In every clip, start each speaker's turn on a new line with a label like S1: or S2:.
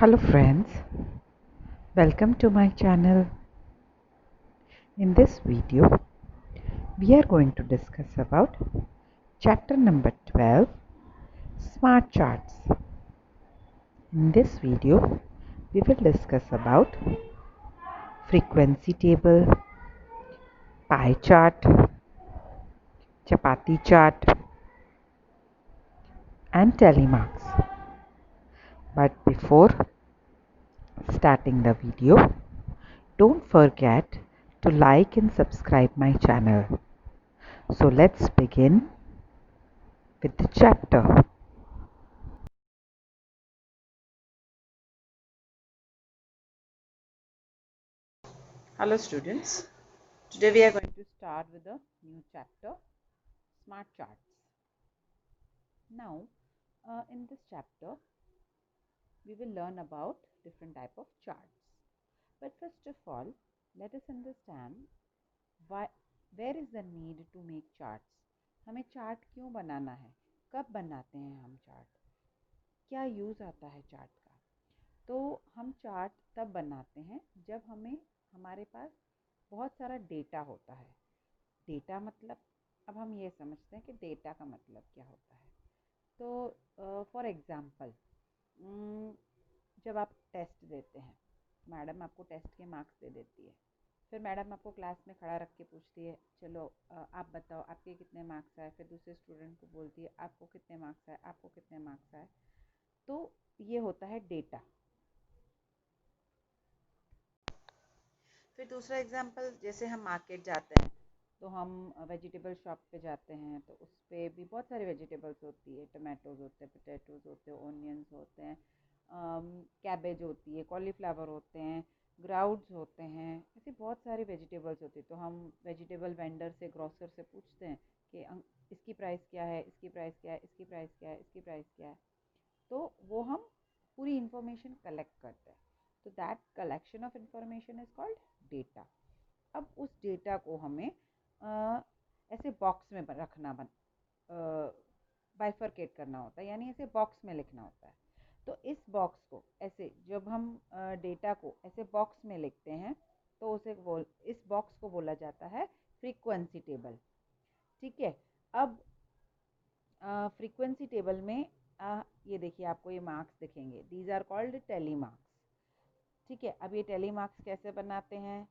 S1: Hello friends, welcome to my channel. In this video, we are going to discuss about chapter number 12, Smart Charts. In this video, we will discuss about frequency table, pie chart, chapati chart and telemarks. But before starting the video, don't forget to like and subscribe my channel. So let's begin with the chapter. Hello students, today we are going to start with a new chapter, Smart Charts. Now in this chapter we will learn about different type of charts. But first of all, let us understand why, where is the need to make charts. हमें chart क्यों बनाना है, कब बनाते हैं हम chart, क्या use आता है चार्ट का। तो हम चार्ट तब बनाते हैं जब हमारे पास बहुत सारा डेटा होता है। डेटा मतलब, अब हम ये समझते हैं कि डेटा का मतलब क्या होता है। तो फॉर एग्ज़ाम्पल, जब आप टेस्ट देते हैं, मैडम आपको टेस्ट के मार्क्स दे देती है, फिर मैडम आपको क्लास में खड़ा रख के पूछती है, चलो आप बताओ आपके कितने मार्क्स आए। फिर दूसरे स्टूडेंट को बोलती है आपको कितने मार्क्स आए, आपको कितने मार्क्स आए। तो ये होता है डेटा। फिर दूसरा एग्जांपल, जैसे हम मार्केट जाते हैं तो हम वेजिटेबल शॉप पे जाते हैं, तो उस पर भी बहुत सारी वेजिटेबल्स होती है। टमाटोज़ होते हैं, पोटैटोज़ होते हैं, ऑनियंस होते हैं, कैबेज होती है, कॉलीफ्लावर होते हैं, ग्राउड्स होते हैं, ऐसी बहुत सारी वेजिटेबल्स होती है। तो हम वेजिटेबल वेंडर से, ग्रोसर से पूछते हैं कि इसकी प्राइस क्या है, इसकी प्राइस क्या है, इसकी प्राइस क्या है, इसकी प्राइस क्या है। तो वो हम पूरी इंफॉर्मेशन कलेक्ट करते हैं। तो that collection of information is called data. अब उस डेटा को हमें ऐसे बॉक्स में रखना, बाइफरकेट करना होता है, यानी ऐसे बॉक्स में लिखना होता है। तो इस बॉक्स को ऐसे, जब हम डेटा को ऐसे बॉक्स में लिखते हैं तो इस बॉक्स को बोला जाता है फ्रीक्वेंसी टेबल। ठीक है। अब फ्रीक्वेंसी टेबल में ये देखिए, आपको ये मार्क्स दिखेंगे, these are called tally marks. ठीक है। अब ये टेली मार्क्स कैसे बनाते हैं,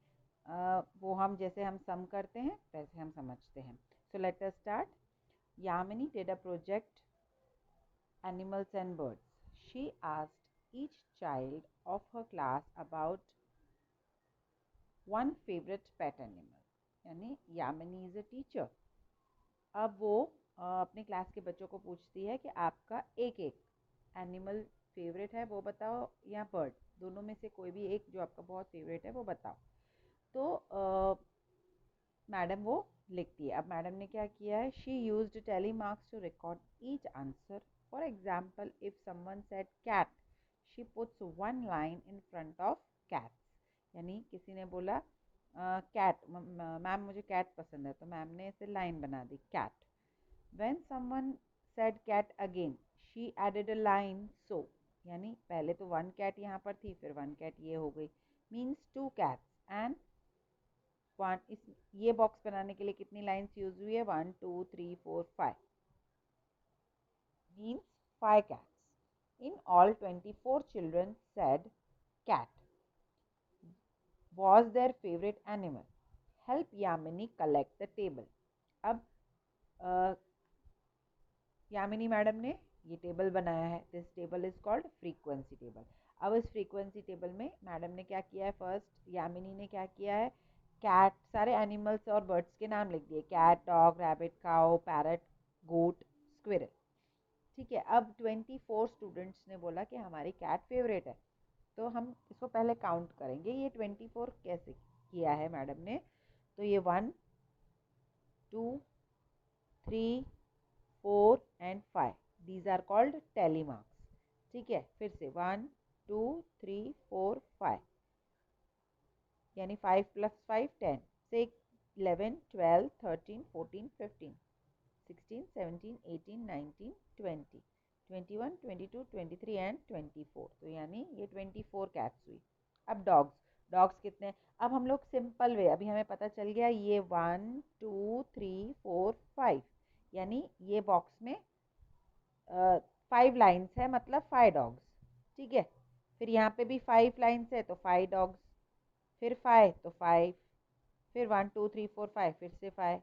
S1: वो जैसे हम सम करते हैं वैसे हम समझते हैं। सो let us start. Yamini did a project animals and birds. She asked each child of her class about one favourite pet animal, यानी यामिनी इज अ टीचर। अब वो अपनी क्लास के बच्चों को पूछती है कि आपका एक एक एनिमल फेवरेट है वो बताओ, या बर्ड, दोनों में से कोई भी एक जो आपका बहुत फेवरेट है वो बताओ। तो मैडम वो लिखती है। अब मैडम ने क्या किया है, she used tally marks to record each answer. For example, if someone said cat, she puts one line in front of cat. यानी किसी ने बोला कैट, मैम मुझे कैट पसंद है, तो मैम ने इसे लाइन बना दी, cat. When someone said cat again, she added a line so, यानी पहले तो वन कैट यहाँ पर थी, फिर वन कैट ये हो गई, means two cats and one. इस ये बॉक्स बनाने के लिए कितनी लाइन्स यूज हुई है, 1 2 3 4 5, means 5 cats. In all, 24 children said cat was their favorite animal. Help Yamini collect the table. अब यामिनी मैडम ने ये टेबल बनाया है। This table is called frequency table. अब इस फ्रीक्वेंसी टेबल में मैडम ने क्या किया है, फर्स्ट यामिनी ने क्या किया है, कैट, सारे एनिमल्स और बर्ड्स के नाम लिख दिए, cat, dog, rabbit, cow, parrot, goat, squirrel. ठीक है। अब 24 स्टूडेंट्स ने बोला कि हमारी कैट फेवरेट है। तो हम इसको पहले काउंट करेंगे, ये 24 कैसे किया है मैडम ने। तो ये 1 2 3 4 and 5, these are called tally marks. ठीक है। फिर से 1 2 3 4 5, यानी 5 + 5 10, 6 11 12 13 14 15 16 17 18 19 20, 21, 22, 23 एंड 24, तो यानी ये 24 कैट्स हुई। अब डॉग्स, डॉग्स कितने, अब हम लोग सिंपल वे, अभी हमें पता चल गया ये 1 2 3 4 5, यानी ये बॉक्स में 5 लाइन्स है, मतलब 5 डॉग्स, ठीक है। फिर यहाँ पे भी 5 लाइन्स है तो 5 डॉग्स, फिर 5 तो 5, फिर 1 2 3 4 5, फिर से 5,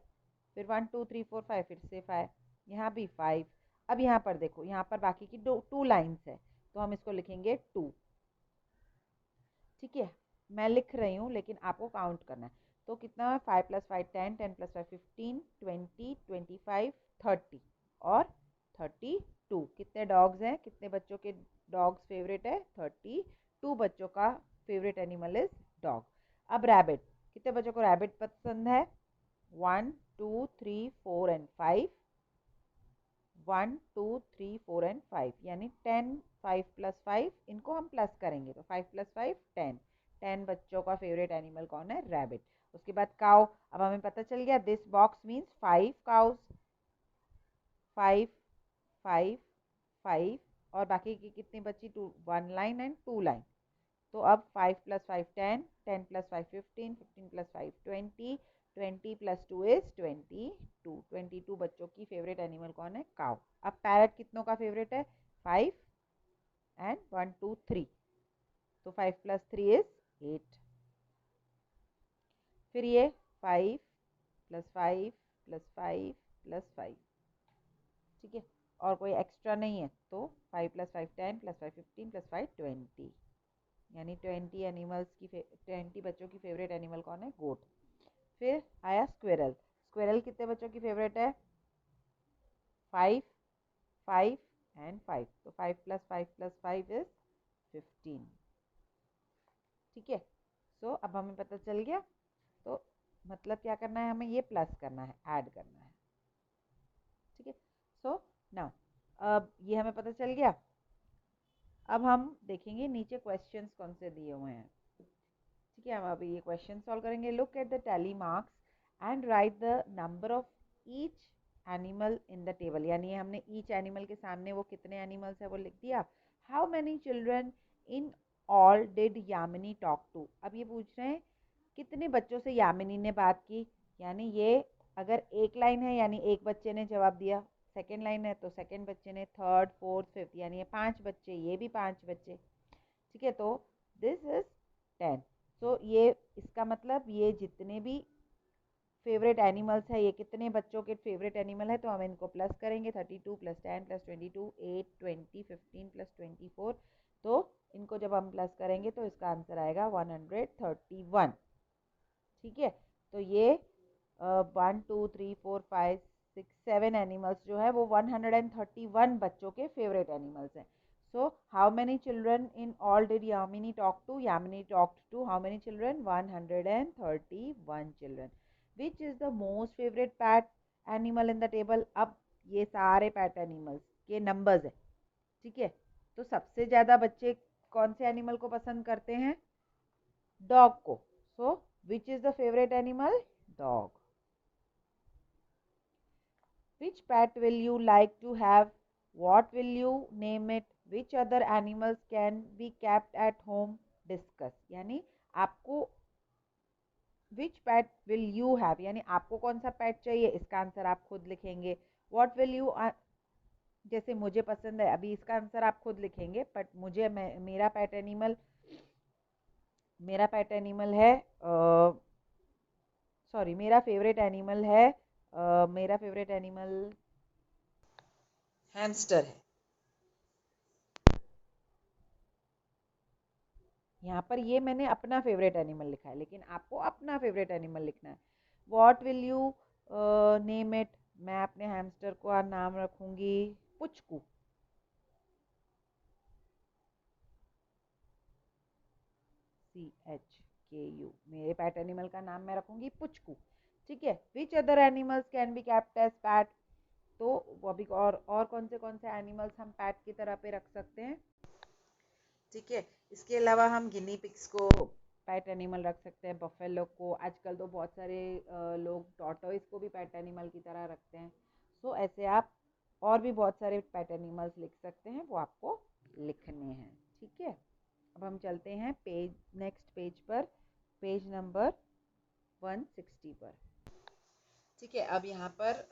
S1: फिर 1 2 3 4 5, फिर से 5, यहाँ भी 5। अब यहाँ पर देखो, यहाँ पर बाकी की 2 लाइन्स है, तो हम इसको लिखेंगे 2, ठीक है। मैं लिख रही हूँ लेकिन आपको काउंट करना है। तो कितना है, 5 + 5 10, 10 + 5 15, 20 25 30 और 32। कितने डॉग्स हैं, कितने बच्चों के डॉग्स फेवरेट है, 32 बच्चों का फेवरेट एनिमल इज डॉग। अब रैबिट, कितने बच्चों को रैबिट पसंद है, 1 2 3 4 एंड 5, 1 2 3 4 एंड 5, यानी 10, 5 + 5, इनको हम प्लस करेंगे तो 5 + 5 10, 10 बच्चों का फेवरेट एनिमल कौन है, रैबिट। उसके बाद काउ, अब हमें पता चल गया दिस बॉक्स मीन्स 5 काउस, 5 5 5, और बाकी की कितनी बची, 2, 1 लाइन एंड 2 लाइन। तो अब 5 + 5 10, 10 + 5 15, 15 + 5 20, 20 + 2 इज 22, 22 बच्चों की फेवरेट एनिमल कौन है, काउ। अब पैरट कितनों का फेवरेट है, 5 एंड 1 2 3, तो 5 + 3 इज 8। फिर ये 5 + 5 + 5 + 5, ठीक है, और कोई एक्स्ट्रा नहीं है, तो 5 + 5 10 + 5 15 + 5 20, यानी 20 एनिमल्स की 20 बच्चों की फेवरेट एनिमल कौन है, गोट। फिर आया स्क्विरल, स्क्विरल कितने बच्चों की फेवरेट है, 5 5 एंड 5, तो 5 + 5 + 5 इज 15, ठीक है। सो अब हमें पता चल गया, तो मतलब क्या करना है, हमें ये प्लस करना है, ऐड करना है, ठीक है। सो नाउ अब ये हमें पता चल गया। अब हम देखेंगे नीचे क्वेश्चंस कौन से दिए हुए हैं, ठीक है। हम अभी ये क्वेश्चन सॉल्व करेंगे। Look at the tally marks and right the number of each animal in the table, यानी हमने ईच एनिमल के सामने वो कितने एनिमल्स है वो लिख दिया। How many children in all did Yamini talk to, अब ये पूछ रहे हैं कितने बच्चों से यामिनी ने बात की, यानी ये अगर एक लाइन है यानी एक बच्चे ने जवाब दिया, सेकेंड लाइन है तो सेकेंड बच्चे ने, थर्ड फोर्थ फिफ्थ, यानी ये 5 बच्चे, ये भी 5 बच्चे, ठीक है। तो दिस इज 10, तो ये इसका मतलब ये जितने भी फेवरेट एनिमल्स है, ये कितने बच्चों के फेवरेट एनिमल है, तो हम इनको प्लस करेंगे, 32 + 10 + 22 8 20 15 + 24, तो इनको जब हम प्लस करेंगे तो इसका आंसर आएगा 131, ठीक है। तो ये 1 2 3 4 5 6 7 एनिमल्स जो है वो 131 बच्चों के फेवरेट एनिमल्स हैं। So how many children in all did Yamini talk to? Yamini talked to how many children? 131 children. Which is the most favorite pet animal in the table? अब ये सारे pet animals के numbers है, ठीक है। तो सबसे ज्यादा बच्चे कौन से एनिमल को पसंद करते हैं, डॉग को। So which is the favourite animal, dog. Which pet will you like to have? What will you name it? Which other animals can be kept at home? Discuss, यानी आपको which pet will you have, यानी आपको कौन सा पेट चाहिए, इसका answer आप खुद लिखेंगे। What will you जैसे मुझे पसंद है, अभी इसका आंसर आप खुद लिखेंगे, बट मुझे मेरा पेट एनिमल है सॉरी मेरा फेवरेट एनिमल है मेरा फेवरेट एनिमल हैमस्टर है। यहाँ पर ये मैंने अपना फेवरेट एनिमल लिखा है, लेकिन आपको अपना फेवरेट एनिमल लिखना है। What will you name it, मैं अपने हैमस्टर को नाम रखूंगी पुचकू, CHKU, मेरे पेट एनिमल का नाम मैं रखूंगी पुचकू, ठीक है। Which other animals can be kept as pet, तो वो अभी और कौन से एनिमल्स हम पैट की तरह पे रख सकते हैं, ठीक है। इसके अलावा हम गिनी पिग्स को पेट एनिमल रख सकते हैं, बफेलो को, आजकल तो बहुत सारे लोग टॉर्टोइस को भी पेट एनिमल की तरह रखते हैं। सो ऐसे आप और भी बहुत सारे पेट एनिमल्स लिख सकते हैं, वो आपको लिखने हैं। ठीक है, अब हम चलते हैं नेक्स्ट पेज पर, पेज नंबर 160 पर। ठीक है, अब यहाँ पर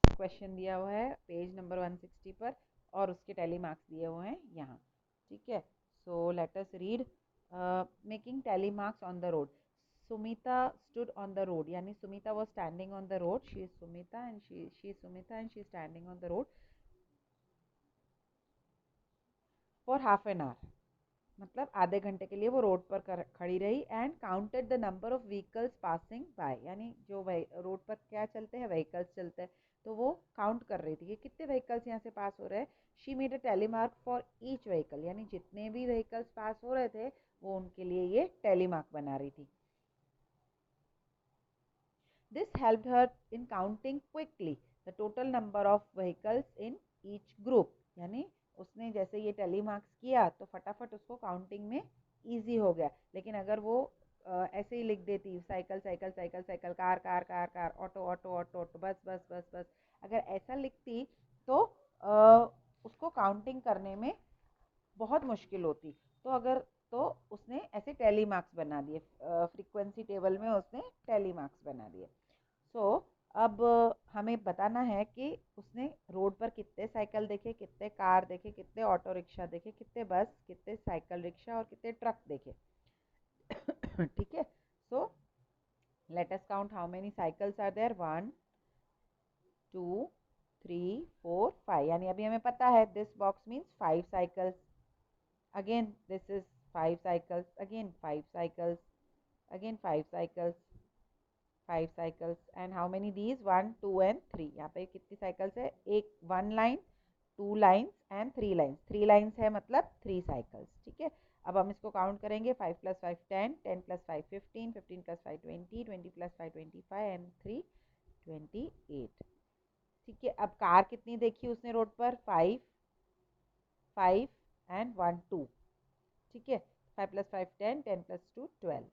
S1: क्वेश्चन दिया हुआ है पेज नंबर 160 पर और उसके टैली मार्क्स दिए हुए हैं यहाँ। ठीक है, so let us read making tally marks on the road. Sumita stood on the road, यानी Sumita was standing on the road. She is Sumita and she is Sumita and she is standing on the road for half an hour. मतलब आधे घंटे के लिए वो road पर खड़ी रही and counted the number of vehicles passing by, यानी जो रोड पर क्या चलते हैं, व्हीकल्स चलते हैं, तो वो काउंट कर रही थी कि कितने व्हीकल्स यहाँ से पास हो रहे हैं। She made a tally mark for each vehicle, यानी जितने भी व्हीकल्स पास हो रहे थे वो उनके लिए ये टैली मार्क बना रही थी। This helped her in counting quickly the total number of vehicles in each group, यानी उसने जैसे ये टैली मार्क्स किया तो फटाफट उसको काउंटिंग में इजी हो गया। लेकिन अगर वो ऐसे ही लिख देती cycle cycle cycle cycle, car car car car, auto auto auto auto, बस बस बस बस, अगर ऐसा लिखती तो उसको काउंटिंग करने में बहुत मुश्किल होती। तो उसने ऐसे टैली मार्क्स बना दिए, फ्रीक्वेंसी टेबल में उसने टैली मार्क्स बना दिए। सो अब हमें बताना है कि उसने रोड पर कितने साइकिल देखे, कितने कार देखे, कितने ऑटो रिक्शा देखे, कितने बस, कितने साइकिल रिक्शा और कितने ट्रक देखे। ठीक है, so let us count how many cycles are there. 1 2 3 4 5, यानी अभी हमें पता है this box means 5 cycles, again this is 5 cycles, again 5 cycles, again 5 cycles, 5 cycles, and how many these 1 2 and 3, यहाँ पे कितनी साइकिल्स है, एक 1 line 2 lines and 3 lines, 3 lines है मतलब 3 साइकिल्स। ठीक है, अब हम इसको काउंट करेंगे, 5 + 5 10, 10 + 5 15, 15 + 5 20, 20 + 5 25 एंड 3 28। ठीक है, अब कार कितनी देखी उसने रोड पर, 5 5 एंड 1 2। ठीक है, 5 + 5 10, 10 + 2 12।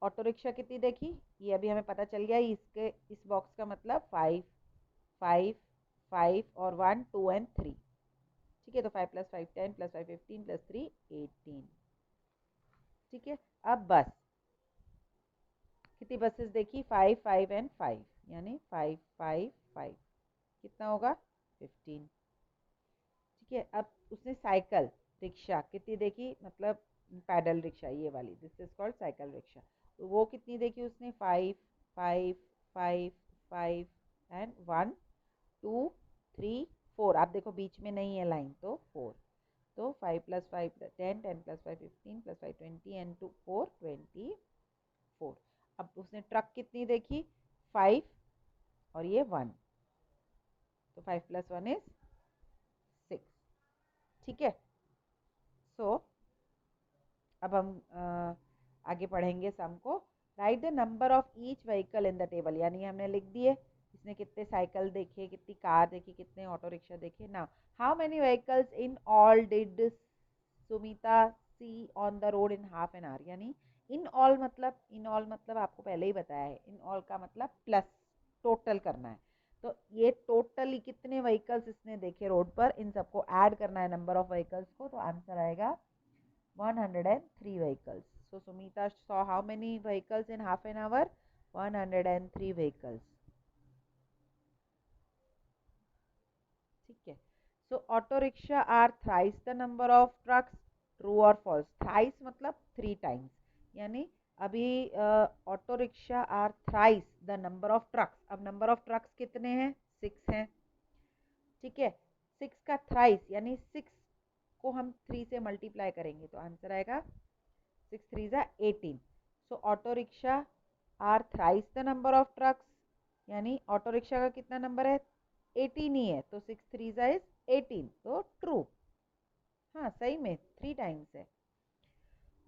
S1: ऑटो रिक्शा कितनी देखी, ये अभी हमें पता चल गया, इसके इस बॉक्स का मतलब 5 5 5 और 1 2 एंड 3। ठीक है, तो 5 + 5 10 + 5 15 + 3 18। ठीक है, अब बस कितनी बसेस देखी, 5 5 एंड 5, यानी 5 5 5, कितना होगा 15। ठीक है, अब उसने साइकिल रिक्शा कितनी देखी, मतलब पैडल रिक्शा ये वाली, this is called cycle rickshaw, तो वो कितनी देखी उसने, 5 5 5 5 एंड 1 2 3 4। आप देखो बीच में नहीं है लाइन, तो 4, तो 5 + 5 10, 10 + 5 15 + 5 20 एंड 2 4 24। अब उसने ट्रक कितनी देखी, 5 और ये 1, तो 5 + 1 इज 6। ठीक है, सो अब हम आगे पढ़ेंगे सम को। Right the number of each vehicle in the table, यानी हमने लिख दिए इसने कितने साइकिल देखे, कितनी कार देखी, कितने ऑटो रिक्शा देखे। Now how many vehicles in all did Sumita see on the road in half an hour, यानी इन ऑल मतलब आपको पहले ही बताया है, इन ऑल का मतलब प्लस, टोटल करना है। तो ये टोटली कितने व्हीकल्स इसने देखे रोड पर, इन सबको ऐड करना है नंबर ऑफ व्हीकल्स को, तो आंसर आएगा 103 vehicles. So Sumita saw how many vehicles in half an hour? 103 vehicles. ठीक है, so auto rickshaw are thrice the number of trucks. True or false? Thrice मतलब 3 times, यानी अभी auto rickshaw are thrice the number of trucks. अब number of trucks कितने हैं, 6 हैं। ठीक है, 6 का थ्राइस यानी 6 को हम 3 से मल्टीप्लाई करेंगे तो आंसर आएगा 6 3 ज़ा 18। So auto rickshaw are thrice the number of trucks, यानी ऑटो रिक्शा का कितना नंबर है, 18 ही है, तो 6 3 ज़ा इज 18, तो ट्रू। हाँ सही में 3 टाइम्स है।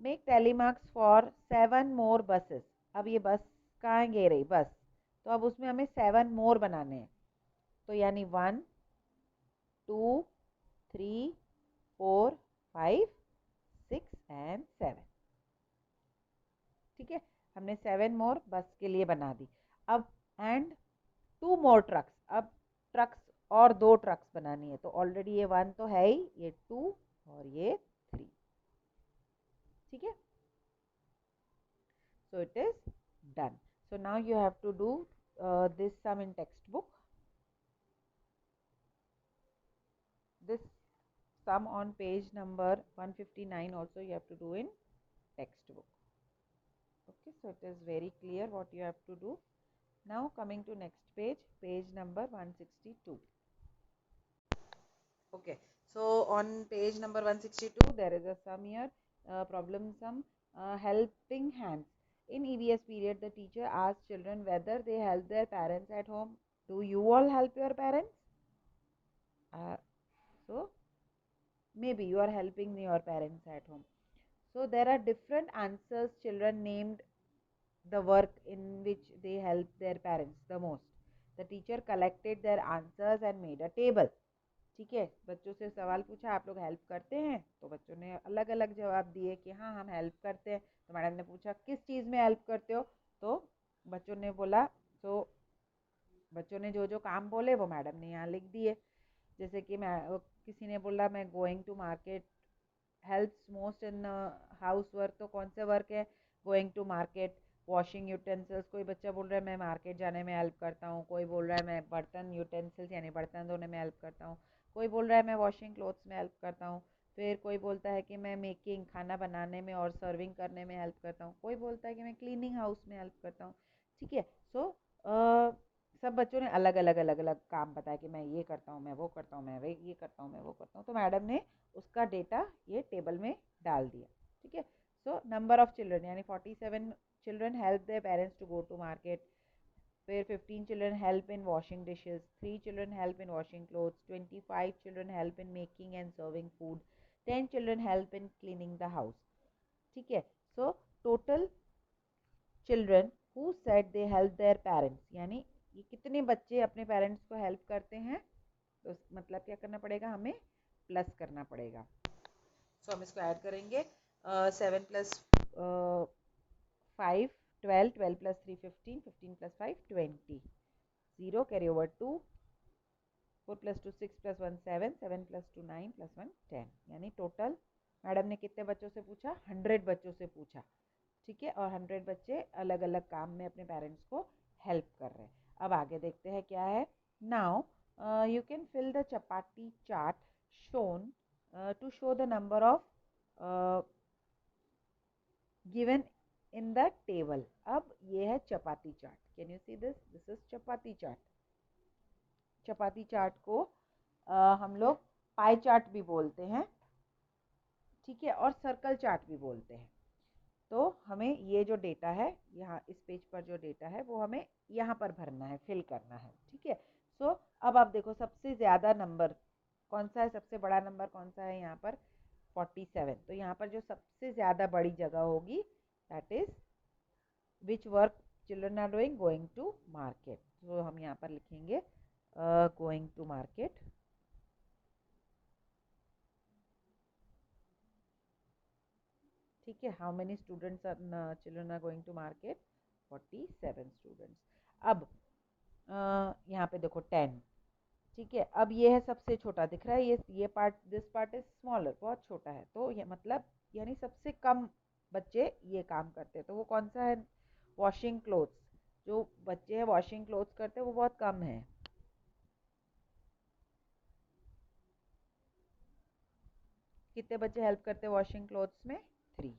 S1: Make tally marks for 7 more buses. अब ये बस कहाँ गे रही बस, तो अब उसमें हमें 7 मोर बनाने हैं, तो यानी 1 2 3 4 5 6 एंड 7। ठीक है, हमने 7 मोर बस के लिए बना दी। अब एंड 2 मोर ट्रक्स, अब ट्रक्स और 2 ट्रक्स बनानी है, तो ऑलरेडी ये 1 तो है ही, ये 2 और ये 3, ठीक है। So it is done. So now you have to do this sum in textbook. This sum on page number 159 also you have to do in textbook. Okay, so it is very clear what you have to do. Now coming to next page, page number 162. Okay, so on page number 162 there is a sum here, problem sum, helping hands. In EVS period, the teacher asked children whether they help their parents at home. Do you all help your parents? So maybe you are helping your parents at home. So there are different answers children named the work in which they help their parents the most. The teacher collected their answers and made a table. ठीक है, बच्चों से सवाल पूछा आप लोग help करते हैं, तो बच्चों ने अलग अलग जवाब दिए कि हाँ हम हेल्प करते हैं। तो मैडम ने पूछा किस चीज़ में हेल्प करते हो, तो बच्चों ने बोला, तो बच्चों ने जो जो काम बोले वो मैडम ने यहाँ लिख दिए। जैसे कि मैं किसी ने बोला मैं going to market helps most in house work, तो कौन सा वर्क है, going to market. Washing utensils, कोई बच्चा बोल रहा है मैं मार्केट जाने में हेल्प करता हूँ, कोई बोल रहा है मैं बर्तन यूटेंसिल्स यानी बर्तन धोने में हेल्प करता हूँ, कोई बोल रहा है मैं वॉशिंग क्लोथ्स में हेल्प करता हूँ, फिर कोई बोलता है कि मैं मेकिंग खाना बनाने में और सर्विंग करने में हेल्प करता हूँ, कोई बोलता है कि मैं क्लीनिंग हाउस में हेल्प करता हूँ। ठीक है, सो सब बच्चों ने अलग अलग अलग अलग काम बताया कि मैं ये करता हूँ, मैं वो करता हूँ, मैं ये करता हूँ, मैं वो करता हूँ। तो मैडम ने उसका डेटा ये टेबल में डाल दिया। ठीक है, सो नंबर ऑफ चिल्ड्रन यानी 47 children help their parents to go to market, फिर 15 children help in washing dishes, 3 children help in washing clothes, 25 children help in making and serving food, 10 children help in cleaning the house. ठीक है, so total children who said they help their parents, यानी ये कितने बच्चे अपने parents को help करते हैं, तो मतलब क्या करना पड़ेगा, हमें प्लस करना पड़ेगा। सो हम इसको ऐड करेंगे, 7 plus 5 12, 12 plus 3 15, 15 plus 5 20, 0 carry over 2, 4 plus 2 6 plus 1 7, 7 plus 2 9 plus 1 10, यानी टोटल मैडम ने कितने बच्चों से पूछा, 100 बच्चों से पूछा। ठीक है, और 100 बच्चे अलग अलग काम में अपने पेरेंट्स को हेल्प कर रहे हैं। अब आगे देखते हैं क्या है। Now you can fill the chapati chart shown to show the number of given in the table. अब ये है chapati chart, can you see this, this is chapati chart. Chapati chart को हम लोग पाई चार्ट भी बोलते हैं, ठीक है, और सर्कल चार्ट भी बोलते हैं। तो हमें ये जो डेटा है यहाँ इस पेज पर जो डेटा है वो हमें यहाँ पर भरना है, फिल करना है। ठीक है, सो अब आप देखो सबसे ज़्यादा नंबर कौन सा है, सबसे बड़ा नंबर कौन सा है यहाँ पर, 47। तो यहाँ पर जो सबसे ज़्यादा बड़ी जगह होगी that is which work children are doing, going to market. तो हम यहाँ पर लिखेंगे गोइंग टू मार्केट। ठीक है, how many students are children are going to market, 47 students. अब यहाँ पे देखो 10। ठीक है, अब ये है सबसे छोटा दिख रहा है, ये part, this part is smaller, बहुत छोटा है, तो ये मतलब यानी सबसे कम बच्चे ये काम करते हैं। तो वो कौन सा है, वॉशिंग क्लोथ्स। जो बच्चे हैं वॉशिंग क्लोथ्स करते हैं वो बहुत कम है। कितने बच्चे हेल्प करते हैं वॉशिंग क्लोथ्स में, 3।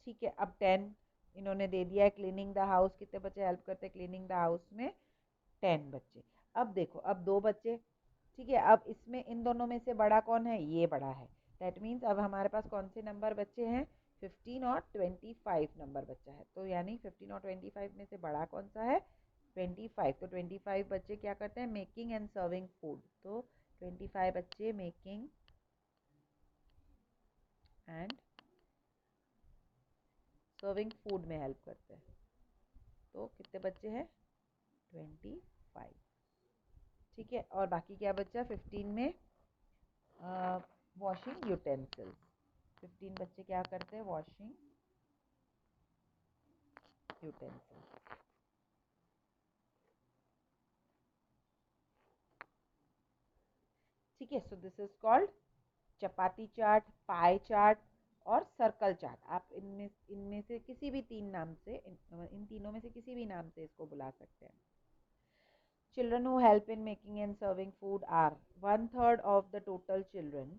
S1: ठीक है, अब 10 इन्होंने दे दिया है क्लीनिंग द हाउस, कितने बच्चे हेल्प करते हैं क्लीनिंग द हाउस में, 10 बच्चे। अब देखो अब 2 बच्चे, ठीक है, अब इसमें इन दोनों में से बड़ा कौन है, ये बड़ा है। दैट मीन्स अब हमारे पास कौन से नंबर बच्चे हैं, 15 और 25 नंबर बच्चा है। तो यानी 15 और 25 में से बड़ा कौन सा है, 25। तो 25 बच्चे क्या करते हैं, मेकिंग एंड सर्विंग फूड। तो 25 बच्चे मेकिंग एंड सर्विंग फूड में हेल्प करते हैं। तो कितने बच्चे हैं, 25। ठीक है, और बाकी क्या बच्चा 15 में, वॉशिंग यूटेंसिल्स। 15 बच्चे क्या करते हैं, वॉशिंग यूटेंसिल्स। ठीक है, so this is called chapati chart, pie chart और सर्कल चार्ट। आप इनमें से किसी भी तीन नाम से, इन तीनों में से किसी भी नाम से इसको बुला सकते हैं। Children who help in making and serving food are 1/3 of the total children,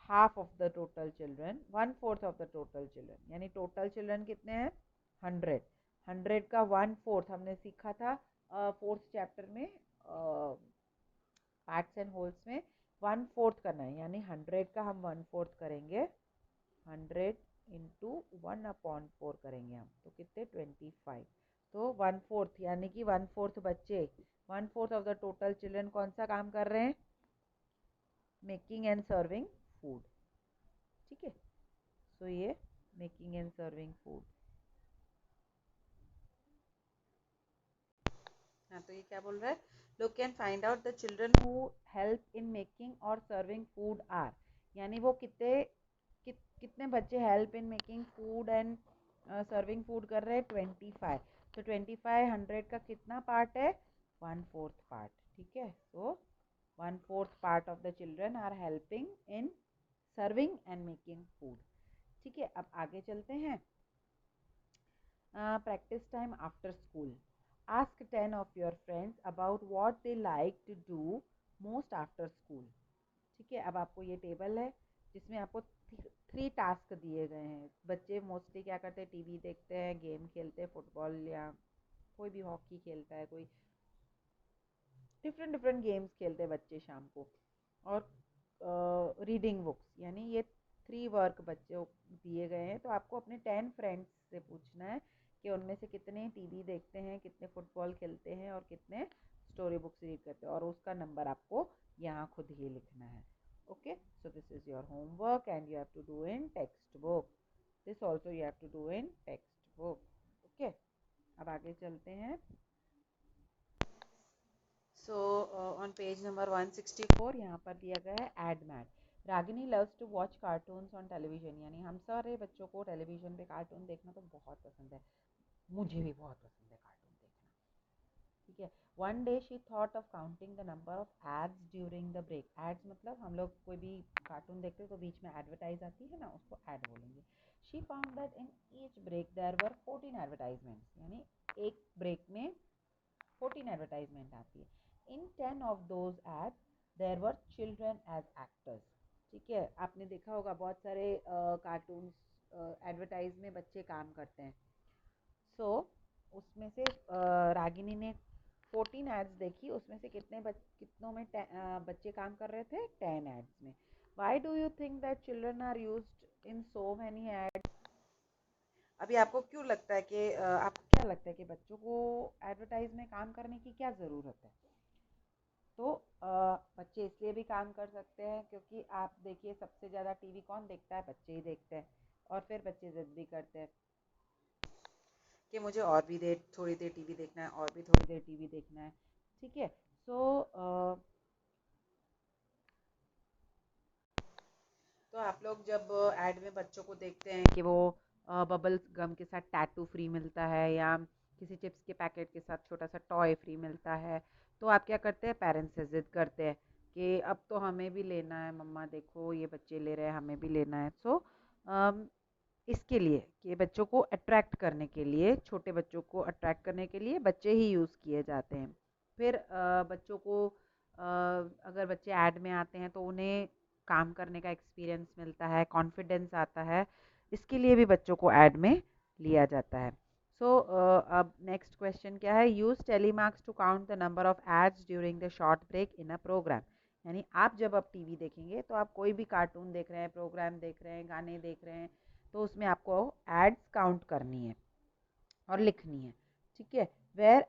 S1: half of the total children, 1/4 of the total children। यानी टोटल चिल्ड्रन कितने हैं? 100। 100 का 1/4 हमने सीखा था फोर्थ चैप्टर में, पार्ट्स एंड होल्स में 1/4 करना है, यानी 100 का हम 1/4 करेंगे, 100 इंटू 1/4 करेंगे हम, तो कितने? 25। तो 1/4 यानी कि 1/4 बच्चे, 1/4 ऑफ द टोटल चिल्ड्रन कौन सा काम कर रहे हैं? Making and serving food. ठीक है, सो ये मेकिंग एंड सर्विंग फूड। हाँ, तो ये क्या बोल रहा है? लोग can find out the children who help in making और सर्विंग फूड आर, यानी वो कितने बच्चे help in making food and serving food कर रहे हैं? 25। तो 25 100 का कितना पार्ट है? 1/4 पार्ट। ठीक है, सो 1/4 part of the children are helping in serving and making food. ठीक है, अब आगे चलते हैं। practice time after school. Ask 10 of your friends about what they like to do most after school. ठीक है, अब आपको ये टेबल है जिसमें आपको 3 टास्क दिए गए हैं। बच्चे मोस्टली क्या करते हैं? टीवी देखते हैं, गेम खेलते हैं, फुटबॉल या कोई भी हॉकी खेलता है, कोई डिफरेंट गेम्स खेलते हैं बच्चे शाम को, और रीडिंग बुक्स। यानी ये 3 वर्क बच्चों दिए गए हैं। तो आपको अपने 10 फ्रेंड्स से पूछना है कि उनमें से कितने टीवी देखते हैं, कितने फुटबॉल खेलते हैं और कितने स्टोरी बुक्स रीड करते हैं, और उसका नंबर आपको यहाँ खुद ही लिखना है। Okay, so this is your homework and you have to do in text book. This also you have to do in text book. Okay, अब आगे चलते हैं। सो ऑन पेज नंबर 164 यहाँ पर दिया गया है एड मैट। Ragini loves to watch cartoons on television, यानी हम सारे बच्चों को टेलीविजन पे कार्टून देखना तो बहुत पसंद है। मुझे भी बहुत पसंद है कार्टून देखना। ठीक है, one day she thought of counting the number of ads during the break. Ads मतलब हम लोग कोई भी कार्टून देखते हैं तो बीच में एडवर्टाइज आती है ना, उसको एड बोलेंगे। She found that in each break there were 14 advertisements, यानी एक ब्रेक में 14 एडवर्टाइजमेंट आती है। इन 10 of those ads there were children as actors। ठीक है, आपने देखा होगा बहुत सारे कार्टून्स एडवर्टाइज में बच्चे काम करते हैं। सो उसमें से रागिनी ने 14 एड्स देखी, उसमें से कितनों में बच्चे काम कर रहे थे? 10 एड्स में। Why do you think that children are used in so many ads? अभी आपको क्यों लगता है कि आपको क्या लगता है कि बच्चों को एडवर्टाइज में काम करने की क्या ज़रूरत है? तो बच्चे इसलिए भी काम कर सकते हैं क्योंकि आप देखिए सबसे ज़्यादा टीवी कौन देखता है? बच्चे ही देखते हैं, और फिर बच्चे ज़िद भी करते हैं कि मुझे और भी थोड़ी देर टीवी देखना है, और भी थोड़ी देर टीवी देखना है। ठीक है, सो तो आप लोग जब ऐड में बच्चों को देखते हैं कि वो बबल गम के साथ टैटू फ्री मिलता है, या किसी चिप्स के पैकेट के साथ छोटा सा टॉय फ्री मिलता है, तो आप क्या करते हैं? पेरेंट्स से ज़िद करते हैं कि अब तो हमें भी लेना है, मम्मा देखो ये बच्चे ले रहे हैं, हमें भी लेना है। सो इसके लिए कि बच्चों को अट्रैक्ट करने के लिए, छोटे बच्चों को अट्रैक्ट करने के लिए बच्चे ही यूज़ किए जाते हैं। फिर बच्चों को अगर बच्चे ऐड में आते हैं तो उन्हें काम करने का एक्सपीरियंस मिलता है, कॉन्फिडेंस आता है, इसके लिए भी बच्चों को ऐड में लिया जाता है। सो अब नेक्स्ट क्वेश्चन क्या है? Use tally marks to count the number of ads during the short break in a programme. यानी आप जब अब टीवी देखेंगे तो आप कोई भी कार्टून देख रहे हैं, प्रोग्राम देख रहे हैं, गाने देख रहे हैं, तो उसमें आपको एड्स काउंट करनी है और लिखनी है। ठीक है, where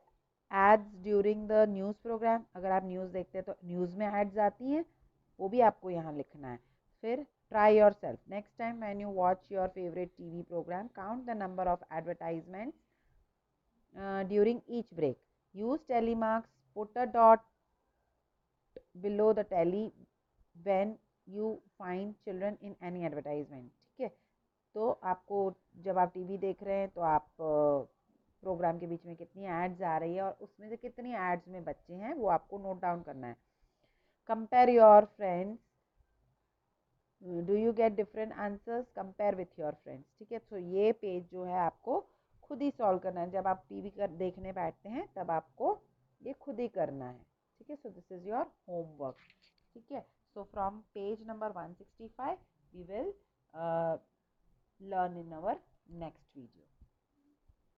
S1: ads during the news programme, अगर आप न्यूज़ देखते हैं तो न्यूज़ में एड्स आती हैं, वो भी आपको यहाँ लिखना है। फिर try yourself, next time when you watch your favourite TV programme, count the number of advertisements during each break, use tally marks, put a dot below the tally when you find children in any advertisement। ठीक है, तो आपको जब आप TV देख रहे हैं तो आप प्रोग्राम के बीच में कितनी एड्स आ रही है और उसमें से कितनी एड्स में बच्चे हैं वो आपको नोट डाउन करना है। Compare your friends, do you get different answers, compare with your friends. ठीक है, तो ये पेज जो है आपको खुद ही सॉल्व करना है। जब आप टीवी कर देखने बैठते हैं तब आपको ये खुद ही करना है। ठीक है, so this is your homework. ठीक है, so from page number 165 we will learn in our next video.